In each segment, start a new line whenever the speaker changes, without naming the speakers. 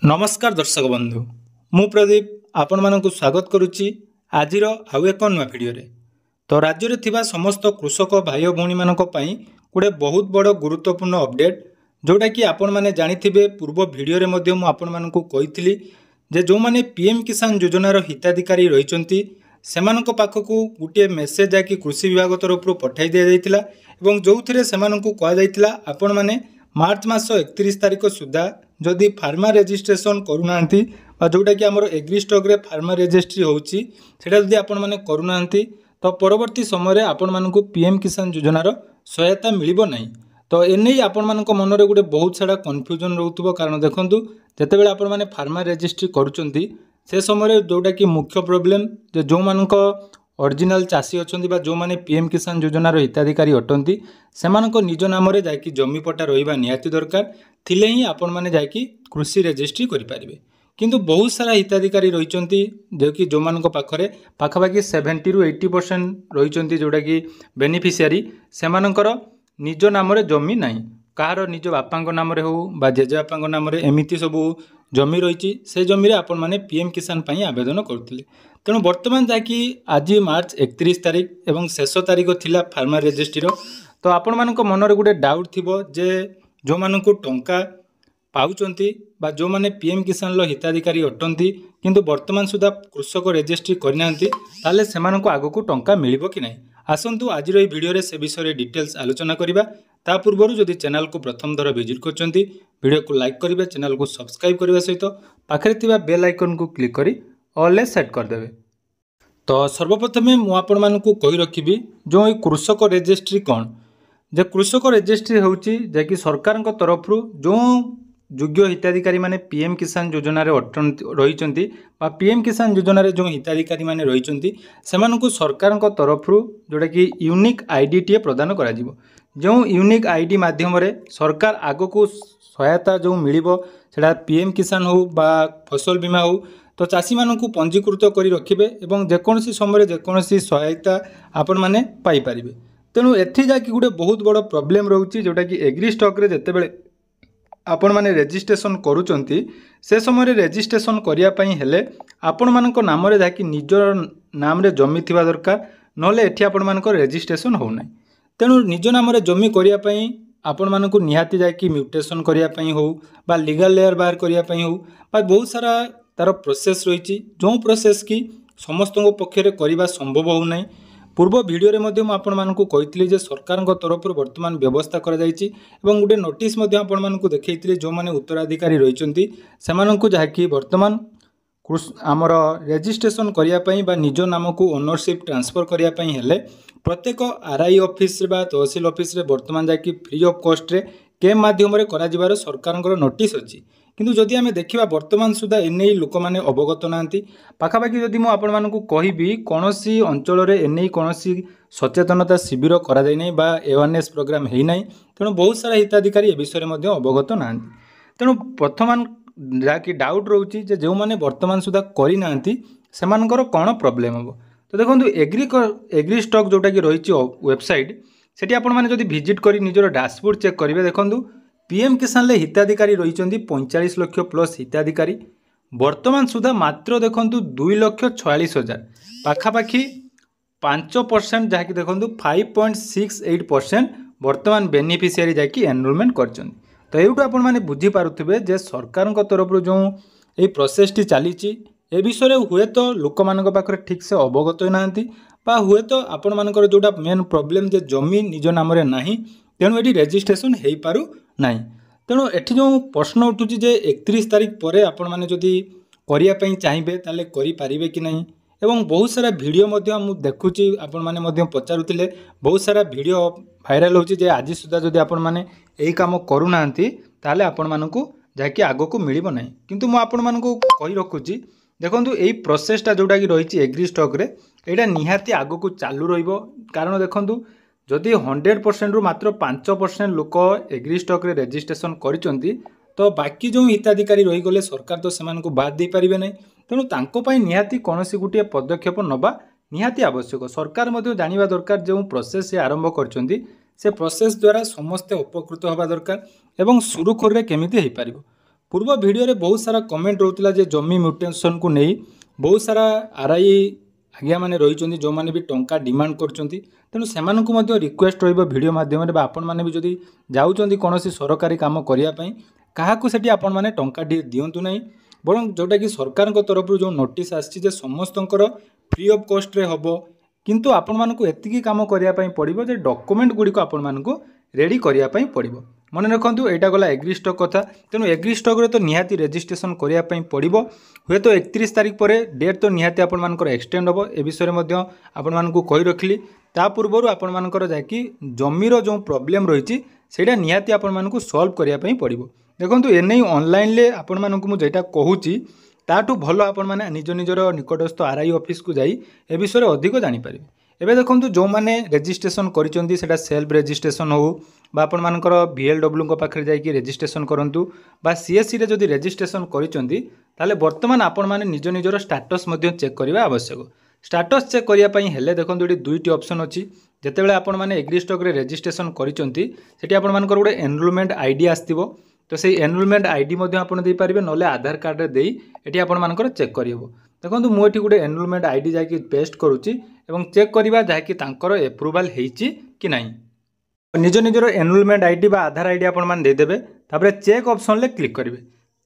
नमस्कार दर्शक बंधु मु प्रदीप आपण मानकु स्वागत करुच्ची आजिर आउ एक नुआ भिडियो रे। तो राज्य रे थिबा समस्त कृषक भाई भौणी मानक पई गोटे बहुत बड़ गुरुत्वपूर्ण अपडेट जोटा कि आपण माने जानिथिबे पूर्व भिडियो रे मध्ये मु आपण मानकु कहितली जे जो माने पीएम किसान योजना रो हिताधिकारी रहिचंती सेमानक पाखकु गुटे मेसेज जाकि कृषि विभाग तरफ पठाई दिया जायतिला एवं जोथिरे सेमानकु कहा जायतिला आपण माने मार्च मास 31 तारिख सुधा जदि फार्मा रेजिस्ट्रेशन करूना जोटा कि आमर एग्री स्टॉक रे फार्मा रेजिस्ट्री होउची सेटा जदि आपण माने करूना तो परवर्ती समय आपण मानकु पीएम किसान योजनार सहायता मिलिबो नाही। तो एने आपण मानक मन रे गोटे बहुत सारा कन्फ्यूजन रहउतबो कारण देखंतु जतेबेले आपण माने फार्मा रेजिस्ट्री करूचंती से समय जोटा कि मुख्य प्रोब्लेम जे जो मानक ओरिजिनल चाषी अछंती बा जो माने पीएम किसान योजनार हिताधिकारी अटंती सेमानक निज नाम रे जाकी जमी पट्टा रहिबा निहाती दरकार थिले ही आपण माने जाकी कृषि रेजिस्ट्री करि पारिबे। किंतु बहुत सारा हिताधिकारी रहिचंती जे कि जो मानक पाखरे पाखापाखि 70 रु 80% रहिचंती जोटा कि बेनिफिशियरी सेमानकर निज नाम रे जमी नाही कहार निज बापांक नाम रे हो बा जेजे बापांक नाम रे एमिति सब जमी रही से जमी रे आपण माने पीएम किसान पई आवेदन करथिले। तेणु वर्तमान जाकि आज मार्च 31 तारिख एवं शेष तारिख थिला फार्मा रेजिस्ट्री रो तो आपण मानक मन रे गोटे डाउट थिबो जे जो मानकु टंका पाउचंती बा जो माने पीएम किसान लो हिताधिकारी अटंती किंतु वर्तमान सुधा कृषक रेजिस्ट्री करनांती ताले सेमानकु आगकु टंका मिलिबो कि नाही। आसंतु आज रो वीडियो रे से विषय रे डिटेल्स आलोचना करिबा। ता पूर्वरु जदि चैनल को प्रथम थर विजिट करचंती वीडियो को लाइक करिवे चैनल को सब्सक्राइब करबा सहित पाखरे थिबा बेल आइकन को क्लिक करी ऑल सेट कर देबे। तो सर्वप्रथमे मु आपण मानकु कहि रखिबी जो ए कृषक रेजिस्ट्री कोन जे कृषक रेजिस्ट्री होउची जे कि सरकारक तरफ रु जो योग्य हिताधिकारी माने पीएम किसान योजना रे रहिचंती बा पीएम किसान योजना रे जो हिताधिकारी माने रहिचंती सेमानकु सरकारक तरफ रु जोटा कि यूनिक आईडी टी प्रदान करा जिवो। जो यूनिक आईडी माध्यम रे सरकार आगकु सहायता जो मिलिबो सेटा पीएम किसान हो बा फसल बीमा हो तो चाषी मानकु पंजीकृत करी रखिबे एवं जेकोनसी समय जेकोनसी सहायता आपण माने पाई परिबे। तेणु एथि जाकि गुटे बहुत बड़ प्रॉब्लम रहउची जोटा कि एग्री स्टॉक रे जतेबेले आपण माने रजिस्ट्रेशन करूचंती से समय रजिस्ट्रेशन करिया पई हेले आपण मानक नाम रे जाकि निज नाम रे जमी थिबा दरकार नले एथि आपण मानक रजिस्ट्रेशन हो नै। तेणु निज नाम रे जमी करिया पई आपण मानकु निहाती जाकि म्यूटेशन करिया पई हो बा लीगल लेयर बाहर करिया पई हो बा बहुत सारा तार प्रोसेस रही जो प्रोसेस की समस्त पक्षरे करने संभव हो ना। पूर्व वीडियो रे मध्य आपण मानकु कहितली जे सरकार तरफ वर्तमान व्यवस्था करा जायछि एवं गुटे नोटिस मध्य आपण मानकु देखैतली जो माने उत्तराधिकारी रहिचंती सेमानकु जाकि वर्तमान आमर रेजिस्ट्रेशन करिया पई बा निज नाम को ओनरशिप ट्रांसफर करिया पई हेले प्रत्येक आरआई ऑफिस रे बा तहसील ऑफिस रे वर्तमान जाकि फ्री ऑफ कॉस्ट रे केम माध्यम रे करा जिवार सरकारक नोटिस अछि। किंतु जदि आमे देखिबा वर्तमान सुधा एने लोक माने अवगत नांती पाखापाखि जदि मु आपण मानकु कहिबी कोनोसी अंचल रे एने कोनोसी सचेतनता शिविर करा जाय नै बा अवेयरनेस प्रोग्राम हेइ नै। तेणु बहुत सारा हिताधिकारी ए विषय मध्ये अवगत नांती। तेणु प्रथमान जाकि डाउट रहउची जे जो माने वर्तमान सुधा करि नांती सेमानकर कोन प्रॉब्लम हो। तो देखंतु एग्री स्टॉक जोटा कि रहिची वेबसाइट सेठी आपण माने जदि विजिट करी निजर डैशबोर्ड चेक करिवे देखंतु पीएम किसान ले हिताधिकारी रही 45 लाख प्लस हिताधिकारी वर्तमान सुधा मात्र देखंतु 2,46,000 पाखापाखि 5% जहाँकि देखंतु 5.68% वर्तमान बेनिफिशियरी जाकि एनरोलमेंट करछन। तो एउटो आपण माने बुझी पारुथिबे जे सरकार तरफ जो ए प्रोसेस टी चली ए विषय हुए तो लोक मान पाखरे ठीक से अवगत नांती बा हुए तो आपण मानकर जोटा मेन प्रॉब्लम जे जमी निज नाम रे नाही तेणु एटी रजिस्ट्रेशन हेइ पारु नाही। तेणु एठी जो प्रश्न उठुची जे 31 तारिख परे आपण माने जदि करिया पई चाहिबे ताले करि पारिबे कि नाही एवं बहुत सारा वीडियो मध्य मु देखुची आपण माने मध्य पचारुतिले बहुत सारा वीडियो वायरल होची जे आज सुधा जदि आपण माने एई काम करू नांती ताले आपण मानकु जाकि आगो को मिलिबो नाही। किंतु मु आपण मानकु कहि रखुची देखंतु एई प्रोसेसटा जोटा कि रहिची एग्री स्टॉक रे एटा निहाती आगो को चालू रहिबो कारण देखंतु जदि 100% रु मात्र 5% लोक एग्री स्टॉक रे रजिस्ट्रेशन करिसंती तो बाकी जो हिताधिकारी रही गले सरकार तो सेमान को बाद दे पारिबे नै। तेणु तांको पई निहाती कोनोसी गुटिया पदक्षेप नबा निहाती आवश्यक। सरकार मध्ये जानिबा दरकार जो प्रोसेस से आरंभ करचंती से प्रोसेस द्वारा समस्त उपकृत होबा दरकार एवं सुरुखुर रे केमिति हेइ पारिबो। पूर्व भिडियो बहुत सारा कमेंट रोला जे जमी म्यूटेशन को नहीं बहुत सारा आरआई आज्ञा मैंने रही जो मैंने भी टंका डिमांड करूँ से रिक्वेस्ट रीडियो मध्यम आपण मैंने भी जदि जाऊँच कौन सरकारी काम करने क्या आपण मैंने टंका दिंतु ना बर जोटा कि सरकार तरफ जो नोटिस आसी समस्त फ्री ऑफ कॉस्ट रे हम किंतु आपण मानक एतिकी काम करने पड़ो जे डॉक्यूमेंट गुड़िक आपण मानक रेडी करने पड़ो मन रखु यहाँ गला एग्री स्टॉक कथा तेणु एग्री स्टॉक रे तो निहाती रजिस्ट्रेशन करने पड़ो हुए तो 31 तारीख पर डेट तो निहाती आपण मानकर एक्सटेंड हम ए विषय में आपण मानक कही रखिली ता पूर्व आपण मानकर जाकि जमीर जो प्रॉब्लम रही है निहाती आपण मानक सॉल्व करने पड़ो देखो एने ऑनलाइन ले आपण मानक मुझे कहूँ ताठू भल आपण मैंने निज निजर निकटस्थ आरआई ऑफिस को जाई ए विषय अधिक जानीपारे एबे देखो जो मैंने रजिस्ट्रेशन कर सेल्फ रजिस्ट्रेशन हो आपण मानकर VLW पाखे जाकि रजिस्ट्रेशन करूँ बा सीएससी रे जदि रजिस्ट्रेशन कर बर्तमान आपण मैंने निज निजर स्टाटस चेक करने आवश्यक स्टाटस चेक करने हेले देखो ये दुईटी ऑप्शन अच्छी जितेबाला आपण मैंने एग्री स्टॉक रे रजिस्ट्रेशन करी आपण मानकर गोटे एनरोलमेंट आईडी आसो तो से एनरोलमेंट आईडी आपड़ दे पारे ना आधार कार्ड रे ये आपण मानकर चेक करहब देखो मुझे गोटे एनरोलमेंट आईडी जाकि पेस्ट करुच्ची चेक करवा जहाँकि एप्रुवाल होती कि नहीं निज निजर एनरोलमेंट आईडी बा आधार आईडी आपण मैंने देदेवे तापर चेक ऑप्शन ले क्लिक करेंगे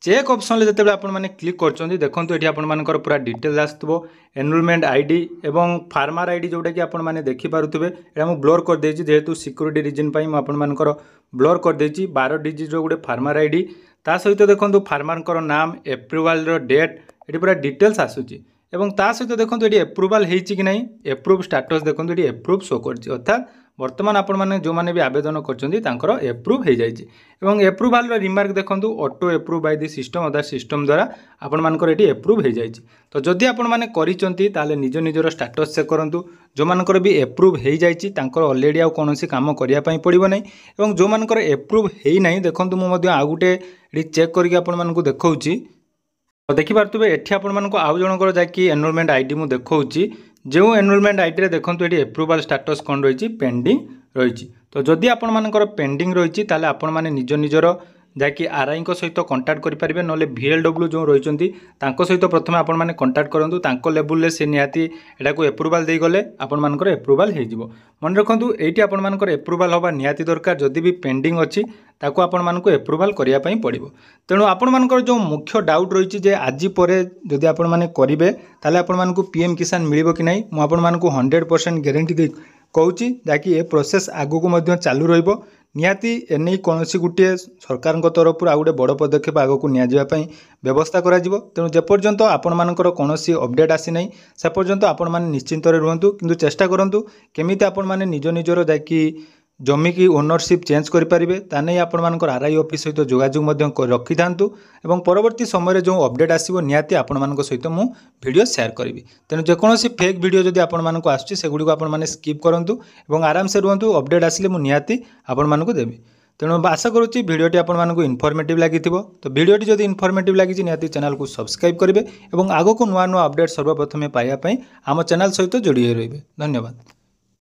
चेक ऑप्शन ले जिते आपण मैंने क्लिक कर देखो ये आपण मानकर पूरा डिटेल्स आसो एनरोलमेंट आईडी एवं फार्मर आईडी जोटा कि आपण मैंने देखिपे मुझे ब्लोर कर देछि जेहेतु सिक्योरिटी रीजन पाई मु आपण मानकर ब्लोर कर देछि 12 डिजिट गोटे फार्मर आईडी ता सहित देखो फार्मर नाम एप्रुवाल डेट ये पूरा डिटेल्स आसूची एवं ता सहित देखो ये एप्रुवाल होती कि नहीं एप्रुव स्टाटस देखो ये एप्रुव शो कर अर्थात वर्तमान आपण मैंने जो मैंने भी आवेदन कर एप्रुव हो जाए एप्रुवाल रिमार्क देखो auto एप्रुव by the system other system द्वारा आपण मानकर ये एप्रुव हो जाए तो जदि आपण मैंने करें निज निजर स्टाटस चेक करूँ जो मानकर भी एप्रुव हो जाए ऑलरेडी आउ कौन काम करने पड़ो ना और जो मानकर एप्रुव हो ना देखो मुझे आउ गोटे चेक करके आपण मानक देखा देखिपे ये आपण मानक आउ जनकर जाकि एनरोलमेंट आईडी मु देखा जो एनरोलमेंट आईडी देखो ये एप्रुवाल स्टाटस कौन रही पेंडिंग रही तो जदि आपण मानकर पेंडिंग रही आपण मैंने निज निजर जहाँकि आरआई सहित कंटाक्ट करेंगे ना VLW जो रही सहित प्रथम आपण मैंने कंटाक्ट करूँ लेवल से निहाती यहाँ को एप्रुवाल दे गले आपण मानकर एप्रुवाल हो मन रखु ये आपण मानकर एप्रुवाल हवा निहाती दरकार जदि भी पेंडिंग अच्छी ताको आपण मानक एप्रुवाल करने पड़ो तेणु आपण मानकर जो मुख्य डाउट रही है आज पर जदि आपण माने करेंगे ताले आपण मानक PM किसान मिलिबो कि नहीं मुझे आपण मानक 100% गारंटी दे कहूँ जहाँकि ये प्रोसेस आगक चालू रहिबो निहाती एने कौन गोटे सरकार तरफ आ गए बड़ पदक्षेप आगक नियाजिबाई व्यवस्था करा तेणु जेपर्यंत आपण मानकर कौन अपडेट आसी ना से पर्यंत आपण माने निश्चिंत रुहतु किंतु चेष्टा करूँ केमिति आपण माने निज निजर जाकि जमी की ओनरशिप चेंज करेंगे ताने आपण मानकर आरआई ऑफिस सहित जोगाजोग रखी था और परवर्ती समय जो अपडेट आसो निहाती आपण मानक सहित मु वीडियो शेयर करी तेणु जेकोसी फेक वीडियो जदि आपण मानक आसुच्ची आपण माने स्किप करूँ और आराम से रुहतु अपडेट आसिले मु निहाती आपण मानक देबी तेणु आशा करुच्ची भिडियोटी आपण मानक इनफॉर्मेटिव लगी तो भिडियोटी जदि इनफॉर्मेटिव लगी निहाती चैनल को सब्सक्राइब करेंगे और आगक नुआ नुआ अपडेट सर्वप्रथमे पाइबा आम चैनल सहित जोड़ी रहिबे धन्यवाद।